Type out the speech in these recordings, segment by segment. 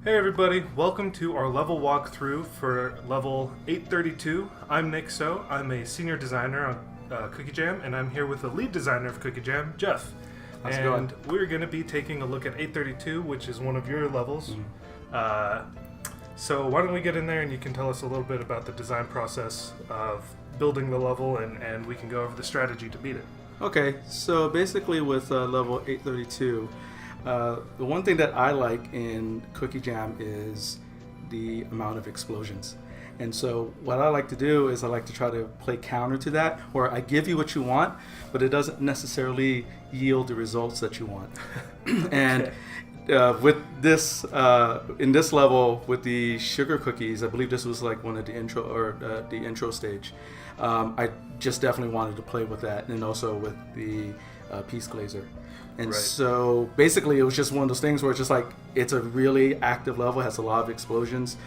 Hey everybody, welcome to our level walkthrough for level 832. I'm Nick So, I'm a senior designer on Cookie Jam, and I'm here with the lead designer of Cookie Jam, Jeff. How's it going? We're going to be taking a look at 832, which is one of your levels. So why don't we get in there and you can tell us a little bit about the design process of building the level, and we can go over the strategy to beat it. Okay, so basically with level 832, the one thing that I like in Cookie Jam is the amount of explosions. And so what I like to do is I like to try to play counter to that, where I give you what you want, but it doesn't necessarily yield the results that you want. And with this, in this level, with the sugar cookies, I believe this was like one of the intro or the intro stage. I just definitely wanted to play with that, and also with the Peace Glazer. And so basically it was just one of those things where it's just like, it's a really active level, has a lot of explosions,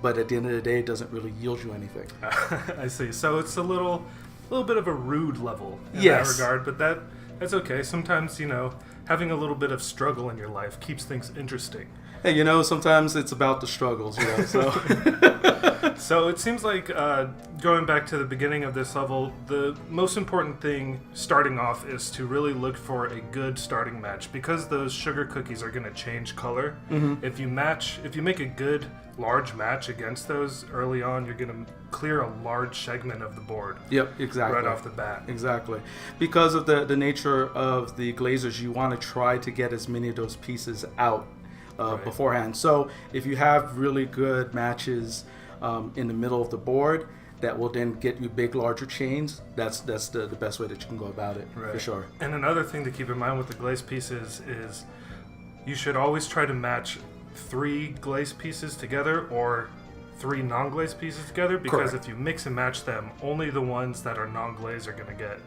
but at the end of the day, it doesn't really yield you anything. I see. So it's a little bit of a rude level in that regard, but that's okay. Sometimes, having a little bit of struggle in your life keeps things interesting. Hey, sometimes it's about the struggles, so. So it seems like, going back to the beginning of this level, the most important thing starting off is to really look for a good starting match, because those sugar cookies are going to change color. Mm-hmm. If you make a good large match against those early on, you're going to clear a large segment of the board. Yep, exactly. Right off the bat. Exactly. Because of the nature of the glazers, you want to try to get as many of those pieces out beforehand. So if you have really good matches in the middle of the board, that will then get you big, larger chains. That's the best way that you can go about it, for sure. And another thing to keep in mind with the glaze pieces is you should always try to match 3 glaze pieces together or 3 non-glaze pieces together, because if you mix and match them, only the ones that are non-glaze are going to get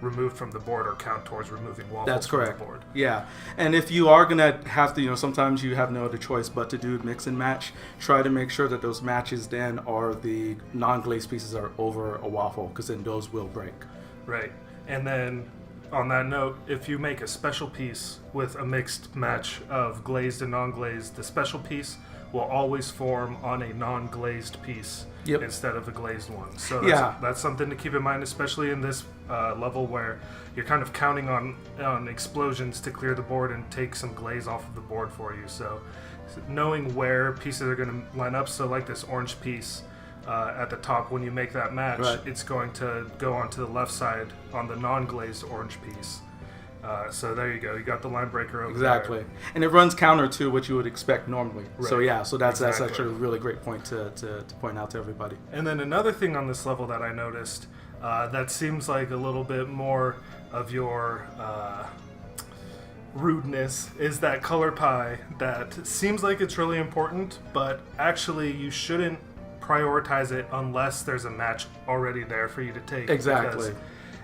removed from the board or count towards removing waffles from the board. Yeah. And if you are going to have to, sometimes you have no other choice but to do mix and match, try to make sure that those matches then are the non-glazed pieces are over a waffle, because then those will break. Right. And then on that note, if you make a special piece with a mixed match of glazed and non-glazed, the special piece will always form on a non-glazed piece instead of a glazed one. So that's something to keep in mind, especially in this level where you're kind of counting on explosions to clear the board and take some glaze off of the board for you. So knowing where pieces are going to line up, so like this orange piece at the top, when you make that match, it's going to go onto the left side on the non-glazed orange piece. So there you go. You got the line breaker over there. And it runs counter to what you would expect normally. Right. So that's actually a really great point to point out to everybody. And then another thing on this level that I noticed that seems like a little bit more of your rudeness is that color pie that seems like it's really important, but actually you shouldn't prioritize it unless there's a match already there for you to take. Exactly.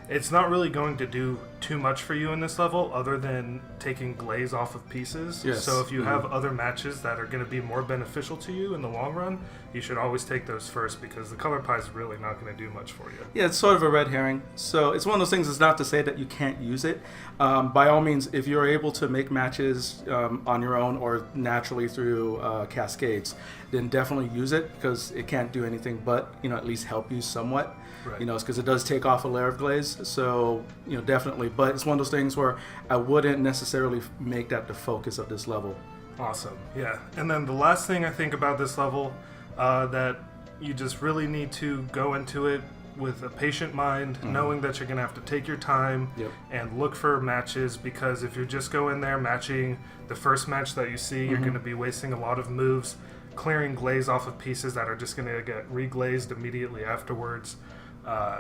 It's not really going to do too much for you in this level other than taking glaze off of pieces. Yes. So if you have other matches that are going to be more beneficial to you in the long run, you should always take those first, because the color pie is really not going to do much for you. Yeah, it's sort of a red herring. So it's one of those things. It's not to say that you can't use it. By all means, if you're able to make matches on your own or naturally through cascades, then definitely use it, because it can't do anything but at least help you somewhat. Right. Because it does take off a layer of glaze. So definitely. But it's one of those things where I wouldn't necessarily make that the focus of this level. Awesome. Yeah. And then the last thing I think about this level, that you just really need to go into it with a patient mind, knowing that you're going to have to take your time and look for matches, because if you just go in there matching the first match that you see, you're going to be wasting a lot of moves, clearing glaze off of pieces that are just going to get reglazed immediately afterwards.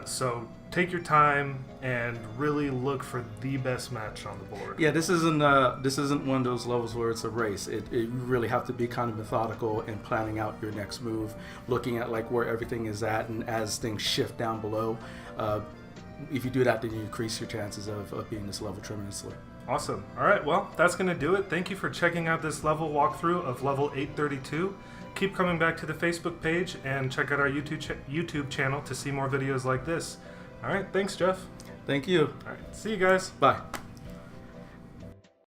So take your time and really look for the best match on the board. Yeah, this isn't one of those levels where it's a race. You really have to be kind of methodical in planning out your next move, looking at like where everything is at, and as things shift down below, if you do that, then you increase your chances of beating this level tremendously. Awesome. All right, well, that's going to do it. Thank you for checking out this level walkthrough of level 832. Keep coming back to the Facebook page and check out our YouTube channel to see more videos like this. All right, thanks, Jeff. Thank you. All right, see you guys. Bye.